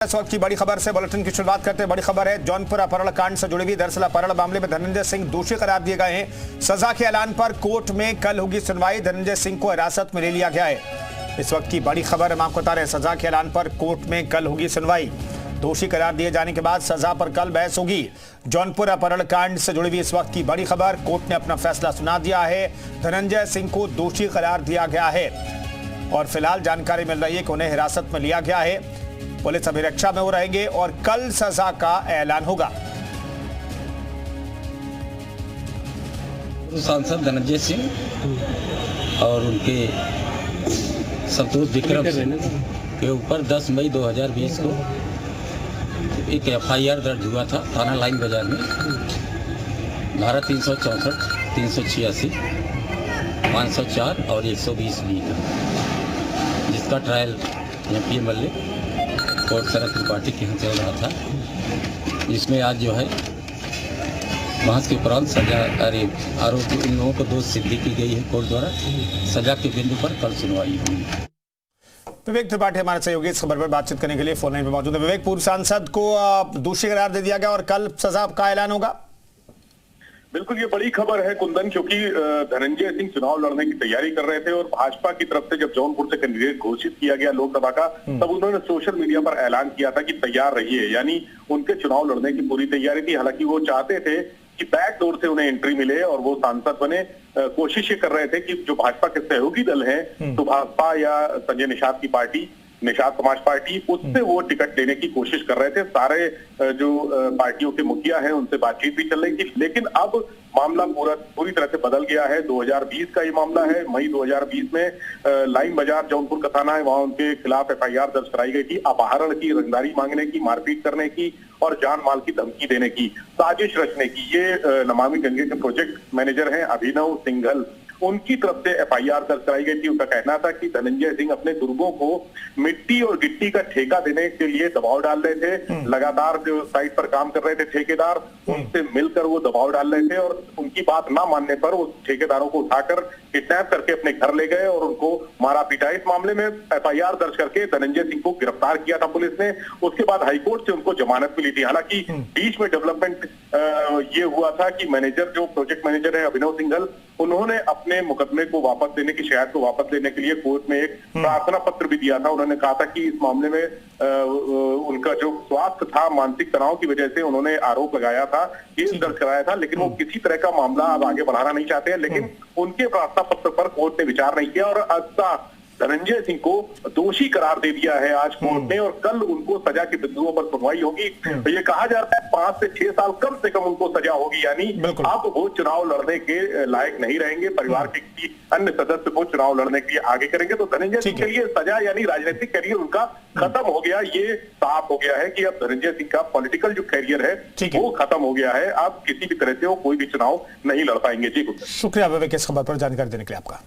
इस वक्त की बड़ी खबर से बुलेटिन की शुरुआत करते हैं। बड़ी खबर है जौनपुर अपहरण कांड से जुड़ी हुई। दरअसल अपहरण मामले में धनंजय सिंह दोषी करार दिए गए हैं। सजा के ऐलान पर कोर्ट में कल होगी सुनवाई। धनंजय सिंह को हिरासत में ले लिया गया है। इस वक्त की बड़ी खबर हम आपको बता रहे हैं। सजा के ऐलान पर कोर्ट में कल होगी सुनवाई। दोषी करार दिए जाने के बाद सजा पर कल बहस होगी। जौनपुर अपहरण कांड से जुड़ी हुई इस वक्त की बड़ी खबर। कोर्ट ने अपना फैसला सुना दिया है। धनंजय सिंह को दोषी करार दिया गया है और फिलहाल जानकारी मिल रही है कि उन्हें हिरासत में लिया गया है। पुलिस अभिरक्षा में वो रहेंगे और कल सजा का ऐलान होगा। सांसद धनंजय सिंह और उनके संतोष विक्रम सिंह के ऊपर 10 मई 2020 को एक FIR दर्ज हुआ था थाना लाइन बाजार में। धारा 364, 386, 504 और 120B का, जिसका ट्रायल MP MLA कोर्ट शरद त्रिपाठी के यहाँ चल रहा था, जिसमें आज जो है बहस के उपरांत सजा आरोपी इन लोगों को दोष सिद्धि की गई है कोर्ट द्वारा। सजा के बिंदु पर कल सुनवाई होगी। विवेक त्रिपाठी हमारे सहयोगी इस खबर पर बातचीत करने के लिए फोन लाइन पर मौजूद है। विवेक, पूर्व सांसद को दोषी करार दे दिया गया और कल सजा का ऐलान होगा। बिल्कुल, ये बड़ी खबर है कुंदन, क्योंकि धनंजय सिंह चुनाव लड़ने की तैयारी कर रहे थे और भाजपा की तरफ से जब जौनपुर से कैंडिडेट घोषित किया गया लोकसभा का, तब उन्होंने सोशल मीडिया पर ऐलान किया था कि तैयार रहिए। यानी उनके चुनाव लड़ने की पूरी तैयारी थी। हालांकि वो चाहते थे कि बैक डोर से उन्हें एंट्री मिले और वो सांसद बने। कोशिश ये कर रहे थे कि जो भाजपा के सहयोगी दल हैं, तो भाजपा या संजय निषाद की पार्टी, निषाद समाज पार्टी, उससे वो टिकट लेने की कोशिश कर रहे थे। सारे जो पार्टियों के मुखिया हैं उनसे बातचीत भी चल रही थी। लेकिन अब मामला पूरी तरह से बदल गया है। 2020 का ये मामला है। मई 2020 में लाइन बाजार जौनपुर का थाना है, वहां उनके खिलाफ FIR दर्ज कराई गई थी। अपहरण की, रंगदारी मांगने की, मारपीट करने की और जान माल की धमकी देने की, साजिश रचने की। ये नमामि गंगे के प्रोजेक्ट मैनेजर हैं अभिनव सिंघल, उनकी तरफ से FIR दर्ज कराई गई थी। उनका कहना था कि धनंजय सिंह अपने दुर्गों को मिट्टी और गिट्टी का ठेका देने के लिए दबाव डाल रहे थे। लगातार जो साइट पर काम कर रहे थे ठेकेदार, उनसे मिलकर वो दबाव डाल रहे थे और उनकी बात ना मानने पर उस ठेकेदारों को उठाकर किडनैप करके अपने घर ले गए और उनको मारा पीटा। इस मामले में FIR दर्ज करके धनंजय सिंह को गिरफ्तार किया था पुलिस ने। उसके बाद हाईकोर्ट से उनको जमानत मिली थी। हालांकि बीच में डेवलपमेंट ये हुआ था कि मैनेजर, जो प्रोजेक्ट मैनेजर है अभिनव सिंघल, उन्होंने अपने मुकदमे को वापस लेने की, शिकायत को वापस लेने के लिए कोर्ट में एक प्रार्थना पत्र भी दिया था। उन्होंने कहा था कि इस मामले में उनका जो स्वास्थ्य था, मानसिक तनाव की वजह से उन्होंने आरोप लगाया था, केस दर्ज कराया था, लेकिन वो किसी तरह का मामला अब आगे बढ़ाना नहीं चाहते हैं। लेकिन उनके प्रार्थना पत्र पर कोर्ट ने विचार नहीं किया और आज धनंजय सिंह को दोषी करार दे दिया है आज कोर्ट ने और कल उनको सजा के बिंदुओं पर सुनवाई होगी। तो ये कहा जा रहा है 5 से 6 साल कम से कम उनको सजा होगी। यानी अब वो चुनाव लड़ने के लायक नहीं रहेंगे। परिवार के किसी अन्य सदस्य को चुनाव लड़ने के लिए आगे करेंगे। तो धनंजय सिंह के लिए सजा यानी राजनीतिक करियर उनका खत्म हो गया। ये साफ हो गया है कि अब धनंजय सिंह का पॉलिटिकल जो करियर है वो खत्म हो गया है। अब किसी भी तरह से वो कोई भी चुनाव नहीं लड़ पाएंगे। जी, शुक्रिया विवेक इस खबर पर जानकारी देने के लिए आपका।